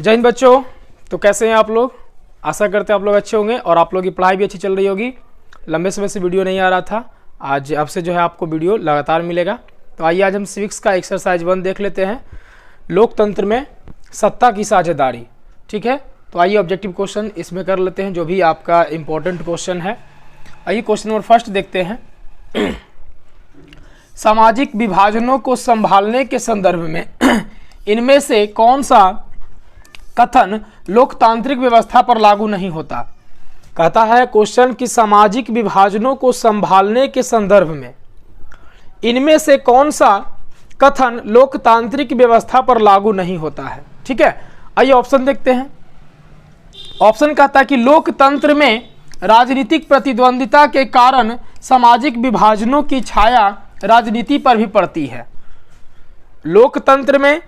जय हिंद बच्चों। तो कैसे हैं आप लोग? आशा करते हैं आप लोग अच्छे होंगे और आप लोगों की पढ़ाई भी अच्छी चल रही होगी। लंबे समय से वीडियो नहीं आ रहा था, आज अब से जो है आपको वीडियो लगातार मिलेगा। तो आइए आज हम सिविक्स का एक्सरसाइज 1 देख लेते हैं, लोकतंत्र में सत्ता की साझेदारी। ठीक है, तो आइए ऑब्जेक्टिव क्वेश्चन इसमें कर लेते हैं, जो भी आपका इम्पोर्टेंट क्वेश्चन है। आइए क्वेश्चन नंबर फर्स्ट देखते हैं। सामाजिक विभाजनों को संभालने के संदर्भ में इनमें से कौन सा कथन लोकतांत्रिक व्यवस्था पर लागू नहीं होता? कहता है क्वेश्चन कि सामाजिक विभाजनों को संभालने के संदर्भ में इनमें से कौन सा कथन लोकतांत्रिक व्यवस्था पर लागू नहीं होता है। ठीक है, आइए ऑप्शन देखते हैं। ऑप्शन कहता है कि लोकतंत्र में राजनीतिक प्रतिद्वंदिता के कारण सामाजिक विभाजनों की छाया राजनीति पर भी पड़ती है। लोकतंत्र में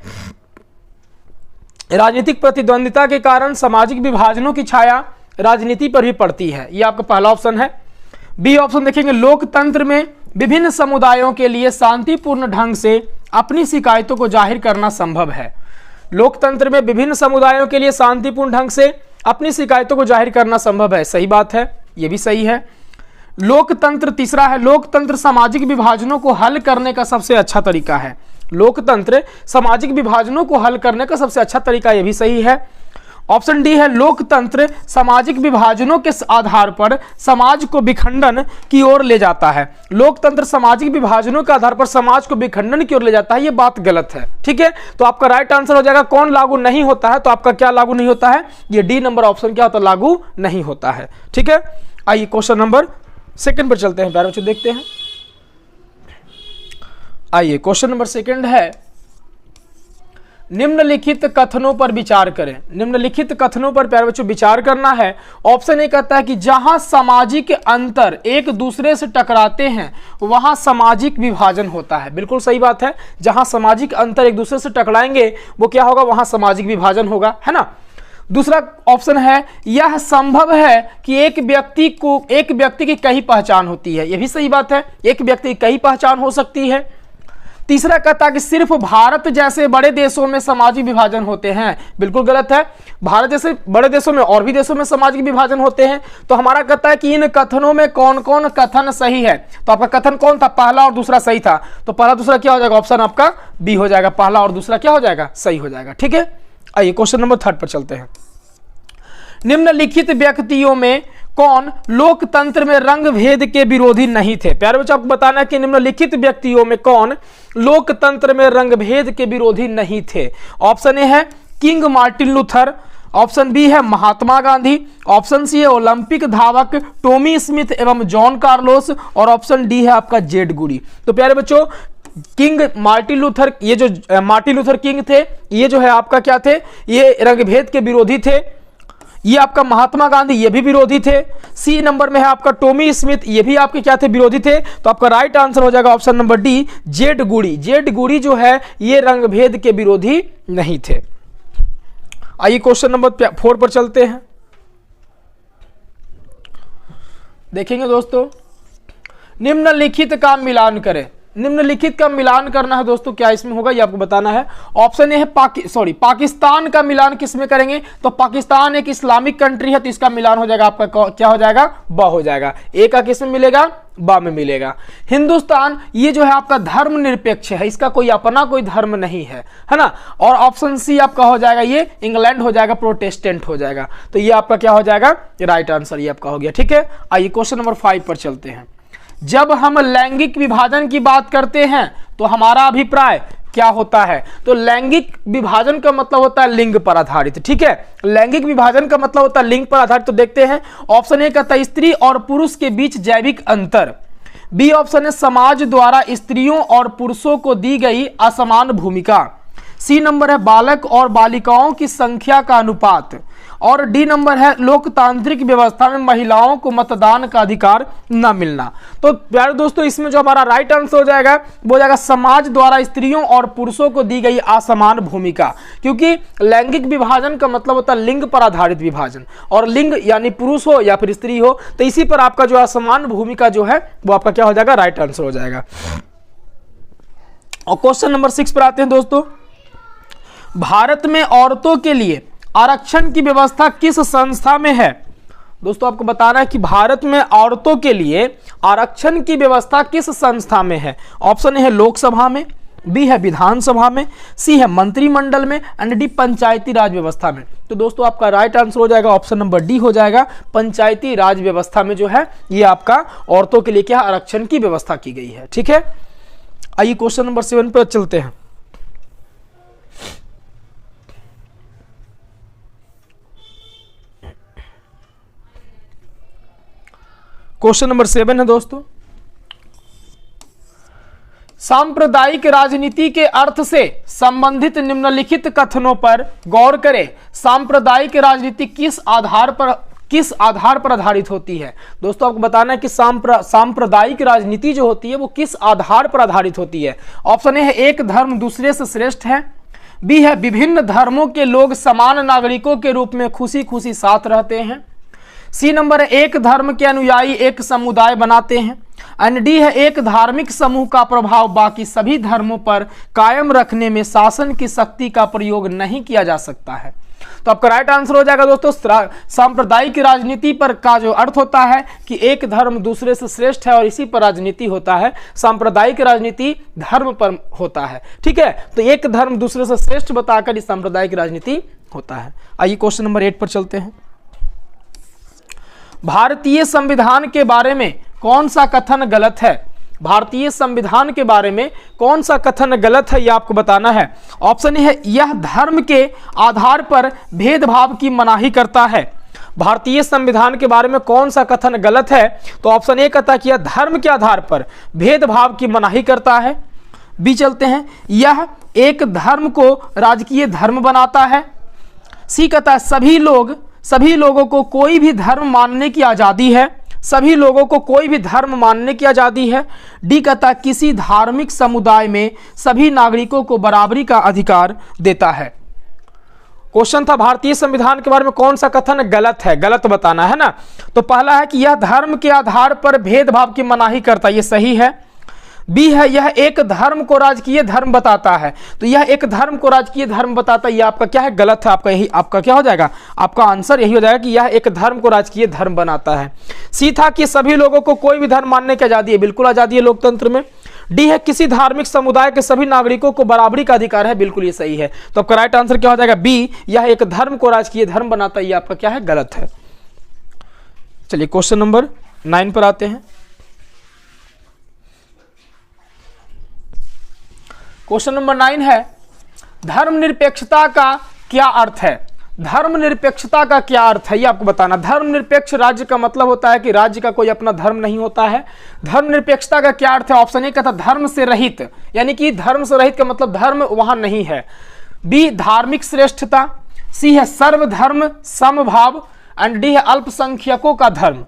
राजनीतिक प्रतिद्वंदिता के कारण सामाजिक विभाजनों की छाया राजनीति पर भी पड़ती है। यह आपका पहला ऑप्शन है। बी ऑप्शन देखेंगे, लोकतंत्र में विभिन्न समुदायों के लिए शांतिपूर्ण ढंग से अपनी शिकायतों को जाहिर करना संभव है। लोकतंत्र में विभिन्न समुदायों के लिए शांतिपूर्ण ढंग से अपनी शिकायतों को जाहिर करना संभव है। सही बात है, यह भी सही है। लोकतंत्र तीसरा है, लोकतंत्र सामाजिक विभाजनों को हल करने का सबसे अच्छा तरीका है। लोकतंत्र सामाजिक विभाजनों को हल करने का सबसे अच्छा तरीका, यह भी सही है। ऑप्शन डी है, लोकतंत्र सामाजिक विभाजनों के आधार पर समाज को विखंडन की ओर ले जाता है। लोकतंत्र सामाजिक विभाजनों के आधार पर समाज को विखंडन की ओर ले जाता है, यह बात गलत है। ठीक है, तो आपका राइट आंसर हो जाएगा कौन लागू नहीं होता है। तो आपका क्या लागू नहीं होता है? ये डी नंबर ऑप्शन क्या होता है? लागू नहीं होता है। ठीक है, आइए क्वेश्चन नंबर सेकंड पर चलते हैं, प्यारे बच्चों देखते हैं। आइए क्वेश्चन नंबर सेकंड है, निम्नलिखित कथनों पर विचार करें। निम्नलिखित कथनों पर प्यारे बच्चों विचार करना है। ऑप्शन ए कहता है कि जहां सामाजिक अंतर एक दूसरे से टकराते हैं वहां सामाजिक विभाजन होता है। बिल्कुल सही बात है, जहां सामाजिक अंतर एक दूसरे से टकराएंगे वो क्या होगा? वहां सामाजिक विभाजन होगा, है ना। दूसरा ऑप्शन है, यह संभव है कि एक व्यक्ति की कई पहचान होती है। यह भी सही बात है, एक व्यक्ति की कई पहचान हो सकती है। तीसरा कहता है कि सिर्फ भारत जैसे बड़े देशों में सामाजिक विभाजन होते हैं। बिल्कुल गलत है, भारत जैसे बड़े देशों में और भी देशों में सामाजिक विभाजन होते हैं। तो हमारा कहता है कि इन कथनों में कौन कौन कथन सही है। तो आपका कथन कौन था? पहला और दूसरा सही था। तो पहला दूसरा क्या हो जाएगा? ऑप्शन आपका बी हो जाएगा, पहला और दूसरा क्या हो जाएगा? सही हो जाएगा। ठीक है, आइए क्वेश्चन नंबर थर्ड पर चलते हैं। निम्नलिखित व्यक्तियों में कौन लोकतंत्र में रंग भेद के विरोधी नहीं थे? प्यारे बच्चों, आपको बताना है कि निम्नलिखित व्यक्तियों में कौन लोकतंत्र में रंग भेद के विरोधी नहीं थे। ऑप्शन ए है King Martin Luther, option B है महात्मा गांधी, ऑप्शन सी है ओलंपिक धावक टॉमी स्मिथ एवं जॉन कार्लोस, और ऑप्शन डी है आपका जेड गुडी। तो प्यारे बच्चों, किंग मार्टिन लूथर, ये जो मार्टिन लूथर किंग थे, ये जो है आपका क्या थे? ये रंगभेद के विरोधी थे। ये आपका महात्मा गांधी, ये भी विरोधी थे। सी नंबर में है आपका टॉमी स्मिथ, ये भी आपके क्या थे? विरोधी थे। तो आपका राइट आंसर हो जाएगा ऑप्शन नंबर डी, जेड गुडी। जेड गुडी जो है ये रंगभेद के विरोधी नहीं थे। आइए क्वेश्चन नंबर 4 पर चलते हैं। देखेंगे दोस्तों, निम्नलिखित का मिलान करें। निम्नलिखित का मिलान करना है दोस्तों, क्या इसमें होगा ये आपको बताना है। ऑप्शन ए है पाकिस्तान का मिलान किसमें करेंगे? तो पाकिस्तान एक इस्लामिक कंट्री है, तो इसका मिलान हो जाएगा आपका क्या हो जाएगा? बा हो जाएगा। ए का किसमें मिलेगा? बा में मिलेगा। हिंदुस्तान, ये जो है आपका धर्मनिरपेक्ष है, इसका कोई अपना कोई धर्म नहीं है, है ना। और ऑप्शन सी आपका हो जाएगा, ये इंग्लैंड हो जाएगा, प्रोटेस्टेंट हो जाएगा। तो ये आपका क्या हो जाएगा? राइट आंसर ये आपका हो गया। ठीक है, आइए क्वेश्चन नंबर 5 पर चलते हैं। जब हम लैंगिक विभाजन की बात करते हैं तो हमारा अभिप्राय क्या होता है? तो लैंगिक विभाजन का मतलब होता है लिंग पर आधारित। ठीक है, लैंगिक विभाजन का मतलब होता है लिंग पर आधारित। तो देखते हैं, ऑप्शन ए कहता है स्त्री और पुरुष के बीच जैविक अंतर। बी ऑप्शन है समाज द्वारा स्त्रियों और पुरुषों को दी गई असमान भूमिका। सी नंबर है बालक और बालिकाओं की संख्या का अनुपात। और डी नंबर है लोकतांत्रिक व्यवस्था में महिलाओं को मतदान का अधिकार न मिलना। तो प्यारे दोस्तों, इसमें जो हमारा राइट आंसर हो जाएगा वो हो जाएगा समाज द्वारा स्त्रियों और पुरुषों को दी गई असमान भूमिका। क्योंकि लैंगिक विभाजन का मतलब होता है लिंग पर आधारित विभाजन, और लिंग यानी पुरुष हो या फिर स्त्री हो, तो इसी पर आपका जो असमान भूमिका जो है वो आपका क्या हो जाएगा? राइट आंसर हो जाएगा। और क्वेश्चन नंबर 6 पर आते हैं दोस्तों। भारत में औरतों के लिए आरक्षण की व्यवस्था किस संस्था में है? दोस्तों आपको बताना है कि भारत में औरतों के लिए आरक्षण की व्यवस्था किस संस्था में है। ऑप्शन ए है लोकसभा में, बी है विधानसभा में, सी है मंत्रिमंडल में एंड डी पंचायती राज व्यवस्था में। तो दोस्तों आपका राइट आंसर हो जाएगा ऑप्शन नंबर डी हो जाएगा, पंचायती राज व्यवस्था में जो है ये आपका औरतों के लिए क्या आरक्षण की व्यवस्था की गई है। ठीक है, आइए क्वेश्चन नंबर 7 पर चलते हैं। क्वेश्चन नंबर 7 है दोस्तों, सांप्रदायिक राजनीति के अर्थ से संबंधित निम्नलिखित कथनों पर गौर करें। सांप्रदायिक राजनीति किस आधार पर आधारित होती है? दोस्तों आपको बताना है कि सांप्रदायिक राजनीति जो होती है वो किस आधार पर आधारित होती है। ऑप्शन ए है एक धर्म दूसरे से श्रेष्ठ है, बी है विभिन्न धर्मों के लोग समान नागरिकों के रूप में खुशी खुशी साथ रहते हैं, सी नंबर है एक धर्म के अनुयायी एक समुदाय बनाते हैं, एंड डी है एक धार्मिक समूह का प्रभाव बाकी सभी धर्मों पर कायम रखने में शासन की शक्ति का प्रयोग नहीं किया जा सकता है। तो आपका राइट आंसर हो जाएगा दोस्तों सांप्रदायिक राजनीति पर का जो अर्थ होता है कि एक धर्म दूसरे से श्रेष्ठ है और इसी पर राजनीति होता है। सांप्रदायिक राजनीति धर्म पर होता है। ठीक है, तो एक धर्म दूसरे से श्रेष्ठ बताकर इस सांप्रदायिक राजनीति होता है। आइए क्वेश्चन नंबर 8 पर चलते हैं। भारतीय संविधान के बारे में कौन सा कथन गलत है? भारतीय संविधान के बारे में कौन सा कथन गलत है, यह आपको बताना है। ऑप्शन ए है यह धर्म के आधार पर भेदभाव की मनाही करता है। भारतीय संविधान के बारे में कौन सा कथन गलत है? तो ऑप्शन ए कहता है कि यह धर्म के आधार पर भेदभाव की मनाही करता है। बी चलते हैं, यह एक धर्म को राजकीय धर्म बनाता है। सी कहता है सभी लोगों को कोई भी धर्म मानने की आज़ादी है। सभी लोगों को कोई भी धर्म मानने की आज़ादी है। डी कहता है किसी धार्मिक समुदाय में सभी नागरिकों को बराबरी का अधिकार देता है। क्वेश्चन था भारतीय संविधान के बारे में कौन सा कथन गलत है, गलत बताना है ना। तो पहला है कि यह धर्म के आधार पर भेदभाव की मनाही करता है, ये सही है। बी है यह एक धर्म को राजकीय धर्म बताता है, तो यह एक धर्म को राजकीय धर्म बताता है, यह आपका क्या है, गलत है। आपका यही आपका क्या हो जाएगा, आपका आंसर यही हो जाएगा कि यह एक धर्म को राजकीय धर्म बनाता है। सी था कि सभी लोगों को कोई भी धर्म मानने की आजादी है, बिल्कुल आजादी है लोकतंत्र में। डी है किसी धार्मिक समुदाय के सभी नागरिकों को बराबरी का अधिकार है, बिल्कुल ये सही है। तो आपका राइट आंसर क्या हो जाएगा, बी, यह एक धर्म को राजकीय धर्म बनाता है, यह आपका क्या है, गलत है। चलिए क्वेश्चन नंबर 9 पर आते हैं। क्वेश्चन नंबर 9 है धर्मनिरपेक्षता का क्या अर्थ है? धर्मनिरपेक्षता का क्या अर्थ है ये आपको बताना। धर्मनिरपेक्ष राज्य का मतलब होता है कि राज्य का कोई अपना धर्म नहीं होता है। धर्मनिरपेक्षता का क्या अर्थ है? ऑप्शन ए कहता धर्म से रहित, यानी कि धर्म से रहित का मतलब धर्म वहां नहीं है। बी धार्मिक श्रेष्ठता, सी है सर्वधर्म समभाव एंड डी है अल्पसंख्यकों का धर्म।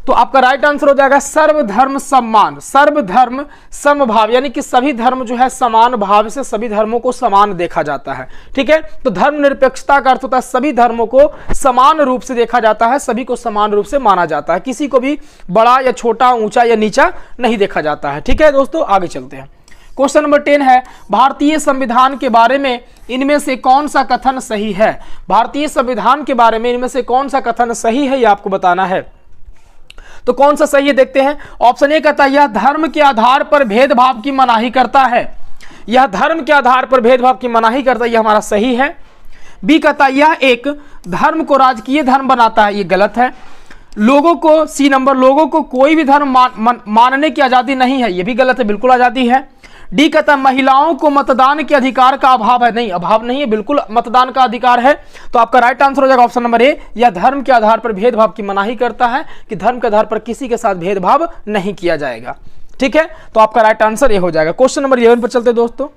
तो आपका राइट आंसर हो जाएगा सर्वधर्म सम्मान, सर्वधर्म समभाव, यानी कि सभी धर्म जो है समान भाव से सभी धर्मों को समान देखा जाता है। ठीक है, तो धर्मनिरपेक्षता का अर्थ होता है सभी धर्मों को समान रूप से देखा जाता है, सभी को समान रूप से माना जाता है, किसी को भी बड़ा या छोटा, ऊंचा या नीचा नहीं देखा जाता है। ठीक है दोस्तों, आगे चलते हैं। क्वेश्चन नंबर 10 है भारतीय संविधान के बारे में इनमें से कौन सा कथन सही है? भारतीय संविधान के बारे में इनमें से कौन सा कथन सही है, यह आपको बताना है। तो कौन सा सही है देखते हैं। ऑप्शन ए कहता है यह धर्म के आधार पर भेदभाव की मनाही करता है, यह धर्म के आधार पर भेदभाव की मनाही करता है, यह हमारा सही है। बी कहता है यह एक धर्म को राजकीय धर्म बनाता है, यह गलत है। लोगों को, सी नंबर, लोगों को कोई भी धर्म मानने की आजादी नहीं है, यह भी गलत है, बिल्कुल आजादी है। डी कहता है महिलाओं को मतदान के अधिकार का अभाव है, नहीं अभाव नहीं है, बिल्कुल मतदान का अधिकार है। तो आपका राइट आंसर हो जाएगा ऑप्शन नंबर ए, यह धर्म के आधार पर भेदभाव की मनाही करता है कि धर्म के आधार पर किसी के साथ भेदभाव नहीं किया जाएगा। ठीक है, तो आपका राइट आंसर ये हो जाएगा। क्वेश्चन नंबर 11 पर चलते दोस्तों।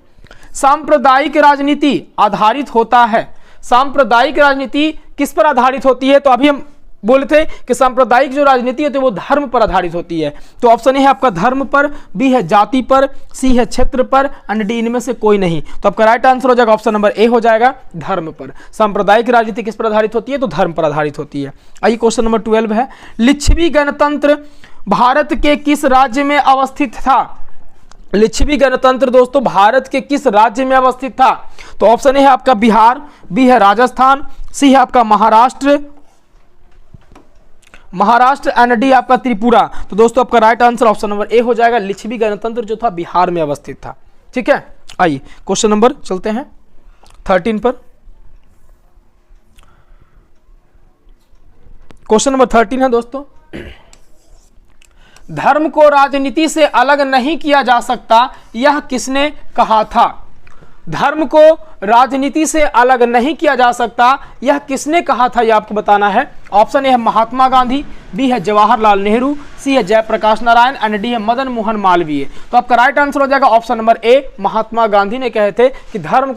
सांप्रदायिक राजनीति आधारित होता है, सांप्रदायिक राजनीति किस पर आधारित होती है? तो अभी हम बोले थे कि सांप्रदायिक जो राजनीति होती है वो धर्म पर आधारित होती है। तो ऑप्शन ए है आपका धर्म पर, बी है जाति पर, सी है क्षेत्र पर एंड डी इनमें से कोई नहीं। तो आपका राइट आंसर हो जाएगा ऑप्शन नंबर ए हो जाएगा, धर्म पर। सांप्रदायिक राजनीति किस पर आधारित होती है? तो धर्म पर आधारित होती है। आइए क्वेश्चन नंबर 12 है लिच्छवी गणतंत्र भारत के किस राज्य में अवस्थित था? लिच्छवी गणतंत्र दोस्तों भारत के किस राज्य में अवस्थित था? तो ऑप्शन ए है आपका बिहार, बी है राजस्थान, सी है आपका महाराष्ट्र, एंड डी आपका त्रिपुरा। तो दोस्तों आपका right answer option number A हो जाएगा। लिच्छवी गणतंत्र जो था बिहार में अवस्थित था। ठीक है, आइए क्वेश्चन नंबर चलते हैं 13 पर। क्वेश्चन नंबर 13 है दोस्तों, धर्म को राजनीति से अलग नहीं किया जा सकता, यह किसने कहा था? धर्म को राजनीति से अलग नहीं किया जा सकता, यह किसने कहा था, यह आपको बताना है। ऑप्शन ए है महात्मा गांधी, बी है जवाहरलाल नेहरू, सी है जयप्रकाश नारायण, एंड डी है मदन मोहन मालवीय। तो आपका राइट आंसर हो जाएगा option number A, Mahatma Gandhi ने कहे थे कि धर्म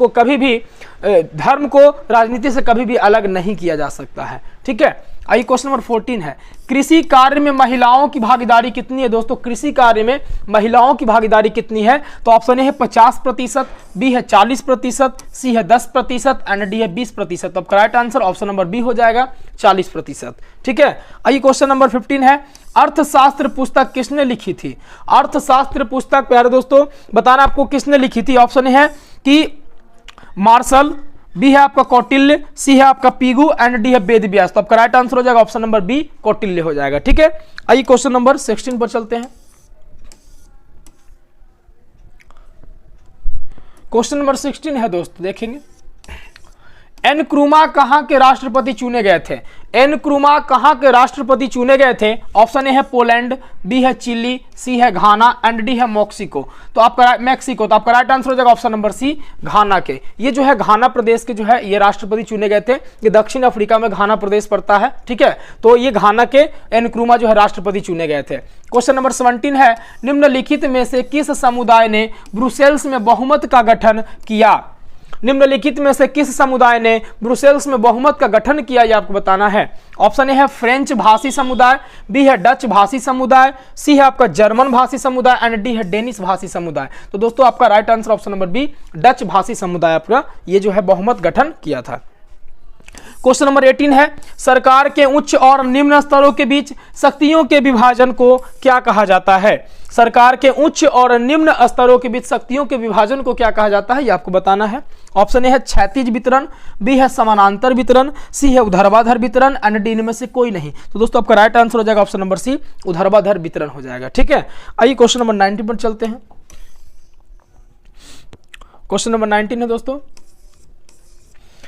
को राजनीति से कभी भी अलग नहीं किया जा सकता है। ठीक है, आइए क्वेश्चन नंबर 14 है, कृषि कार्य में महिलाओं की भागीदारी कितनी है? दोस्तों कृषि कार्य में महिलाओं की भागीदारी कितनी है? तो ऑप्शन ए है 50%, बी है 40%, सी है 10%, एंड डी है 20%। तो आपका right answer option number B हो जाएगा 40%। ठीक है, आइए क्वेश्चन नंबर 15 है, अर्थशास्त्र पुस्तक किसने लिखी थी? अर्थशास्त्र पुस्तक प्यारे दोस्तों बताना आपको किसने लिखी थी। ऑप्शन है कि मार्शल, बी है आपका कौटिल्य, सी है आपका पीगू, एंड डी है वेद व्यास। तो आपका राइट आंसर हो जाएगा ऑप्शन नंबर बी, कौटिल्य हो जाएगा। ठीक है, आइए क्वेश्चन नंबर 16 पर चलते हैं। क्वेश्चन नंबर 16 है दोस्तों, देखेंगे एनक्रूमा कहां के राष्ट्रपति चुने गए थे? एनक्रूमा कहां के राष्ट्रपति चुने गए थे? ऑप्शन ए है पोलैंड, बी है चिली, सी है घाना, एंड डी है मैक्सिको। तो आपका मैक्सिको, तो आपका राइट आंसर हो जाएगा ऑप्शन नंबर सी, घाना के। ये जो है घाना प्रदेश के जो है ये राष्ट्रपति चुने गए थे। ये दक्षिण अफ्रीका में घाना प्रदेश पड़ता है। ठीक है, तो ये घाना के एनक्रूमा जो है राष्ट्रपति चुने गए थे। क्वेश्चन नंबर 17 है, निम्नलिखित में से किस समुदाय ने ब्रुसेल्स में बहुमत का गठन किया? निम्नलिखित में से किस समुदाय ने ब्रुसेल्स में बहुमत का गठन किया, यह आपको बताना है। ऑप्शन ए है फ्रेंच भाषी समुदाय, बी है डच भाषी समुदाय, सी है आपका जर्मन भाषी समुदाय, एंड डी है डेनिश भाषी समुदाय। तो दोस्तों आपका right answer option number B, Dutch भाषी समुदाय आपका ये जो है बहुमत गठन किया था। क्वेश्चन नंबर 18 है, सरकार के उच्च और निम्न स्तरों के बीच शक्तियों के विभाजन को क्या कहा जाता है? सरकार के उच्च और निम्न स्तरों के बीच शक्तियों के विभाजन को क्या कहा जाता है, यह आपको बताना है। ऑप्शन ए है क्षैतिज वितरण, बी है समानांतर वितरण, सी है ऊर्ध्वाधर वितरण, एंड डी इनमें से कोई नहीं। तो दोस्तों आपका राइट आंसर हो जाएगा ऑप्शन नंबर सी, ऊर्ध्वाधर वितरण हो जाएगा। ठीक है, आइए क्वेश्चन नंबर 19 पर चलते हैं। क्वेश्चन नंबर 19 है दोस्तों,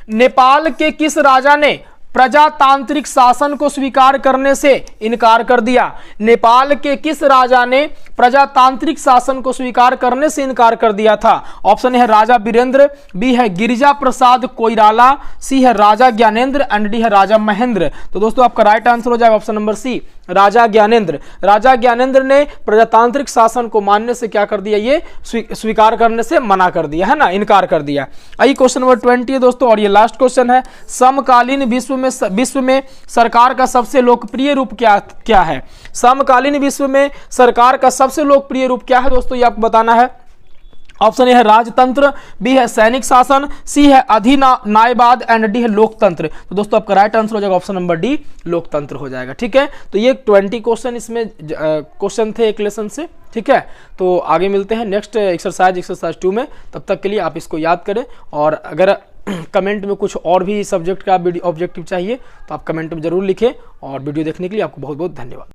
नेपाल के किस राजा ने प्रजातांत्रिक शासन को स्वीकार करने से इनकार कर दिया? नेपाल के किस राजा ने प्रजातांत्रिक शासन को स्वीकार करने से इनकार कर दिया था? ऑप्शन है राजा वीरेंद्र, बी है गिरिजा प्रसाद कोइराला, सी है राजा ज्ञानेंद्र, एंड डी है राजा महेंद्र। तो दोस्तों आपका राइट आंसर हो जाएगा ऑप्शन नंबर सी, राजा ज्ञानेंद्र। राजा ज्ञानेंद्र ने प्रजातांत्रिक शासन को मानने से क्या कर दिया, ये स्वीकार करने से मना कर दिया है ना, इनकार कर दिया। आइए क्वेश्चन नंबर 20 है दोस्तों, और ये लास्ट क्वेश्चन है, समकालीन विश्व में सरकार का सबसे लोकप्रिय रूप क्या है? समकालीन विश्व में सरकार का सबसे लोकप्रिय रूप क्या है दोस्तों, ये आपको बताना है। ऑप्शन ए है राजतंत्र, बी है सैनिक शासन, सी है अधिनायवाद, एंड डी है लोकतंत्र। तो दोस्तों आपका राइट आंसर हो जाएगा ऑप्शन नंबर डी, लोकतंत्र हो जाएगा। ठीक है, तो ये 20 क्वेश्चन इसमें क्वेश्चन थे एक लेसन से। ठीक है, तो आगे मिलते हैं नेक्स्ट एक्सरसाइज 2 में। तब तक के लिए आप इसको याद करें, और अगर कमेंट में कुछ और भी सब्जेक्ट का ऑब्जेक्टिव चाहिए तो आप कमेंट में जरूर लिखें। और वीडियो देखने के लिए आपको बहुत बहुत धन्यवाद।